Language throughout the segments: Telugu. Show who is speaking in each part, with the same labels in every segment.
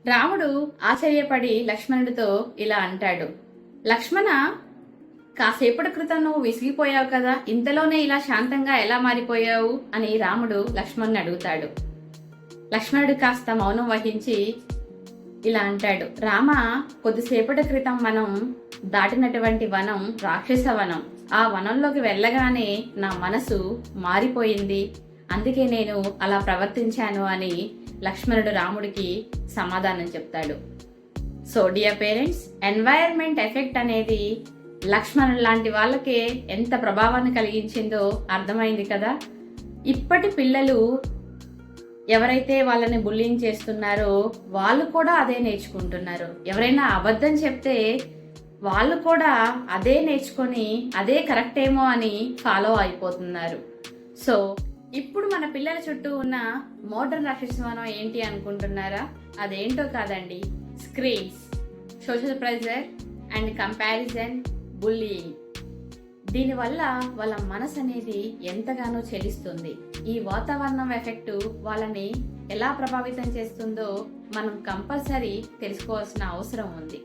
Speaker 1: రాముడు ఆశ్చర్యపడి లక్ష్మణుడితో ఇలా అంటాడు. లక్ష్మణ, కాసేపటి క్రితం నువ్వు విసిగిపోయావు కదా, ఇంతలోనే ఇలా శాంతంగా ఎలా మారిపోయావు అని రాముడు లక్ష్మణుని అడుగుతాడు. లక్ష్మణుడు కాస్త మౌనం వహించి ఇలా అంటాడు. రామ, కొద్దిసేపటి క్రితం మనం దాటినటువంటి వనం రాక్షస వనం. ఆ వనంలోకి వెళ్ళగానే నా మనసు మారిపోయింది, అందుకే నేను అలా ప్రవర్తించాను అని లక్ష్మణుడు రాముడికి సమాధానం చెప్తాడు. So dear parents, environment effect అనేది లక్ష్మణుడు లాంటి వాళ్ళకే ఎంత ప్రభావాన్ని కలిగించిందో అర్థమైంది కదా. ఇప్పటి పిల్లలు ఎవరైతే వాళ్ళని బుల్లింగ్ చేస్తున్నారో వాళ్ళు కూడా అదే నేర్చుకుంటున్నారు. ఎవరైనా అబద్ధం చెప్తే వాళ్ళు కూడా అదే నేర్చుకొని అదే కరెక్ట్ ఏమో అని ఫాలో అయిపోతున్నారు. సో ఇప్పుడు మన పిల్లల చుట్టూ ఉన్న మోడర్న్ రాక్షసవనం ఏంటి అనుకుంటున్నారా? అదేంటో కాదండి, screens, social pressure and comparison, bullying. దీనివల్ల వాళ్ళ మనసు అనేది ఎంతగానో చెలిస్తుంది. ఈ వాతావరణం ఎఫెక్ట్ వాళ్ళని ఎలా ప్రభావితం చేస్తుందో మనం కంపల్సరీ తెలుసుకోవాల్సిన అవసరం ఉంది.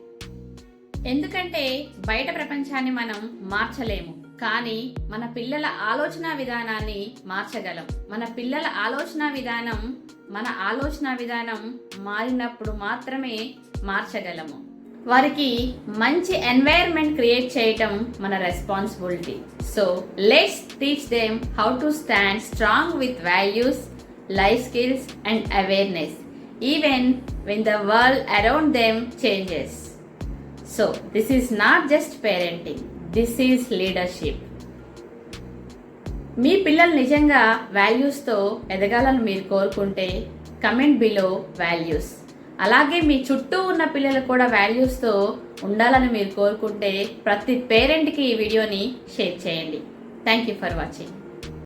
Speaker 1: ఎందుకంటే బయట ప్రపంచాన్ని మనం మార్చలేము, కానీ మన పిల్లల ఆలోచన విధానాన్ని మార్చగలం. మన పిల్లల ఆలోచన విధానం మారినప్పుడు మాత్రమే మార్చగలము. వారికి మంచి ఎన్వైరన్మెంట్ క్రియేట్ చేయటం మన responsibility. So let's teach them how to stand strong with values, life skills and awareness even when the world around them changes. So this is not just parenting, this is leadership. మీ పిల్లలు నిజంగా వాల్యూస్తో ఎదగాలని మీరు కోరుకుంటే కమెంట్ బిలో వాల్యూస్. అలాగే మీ చుట్టూ ఉన్న పిల్లలు కూడా వాల్యూస్తో ఉండాలని మీరు కోరుకుంటే ప్రతి పేరెంట్కి ఈ వీడియోని షేర్ చేయండి. Thank you for watching.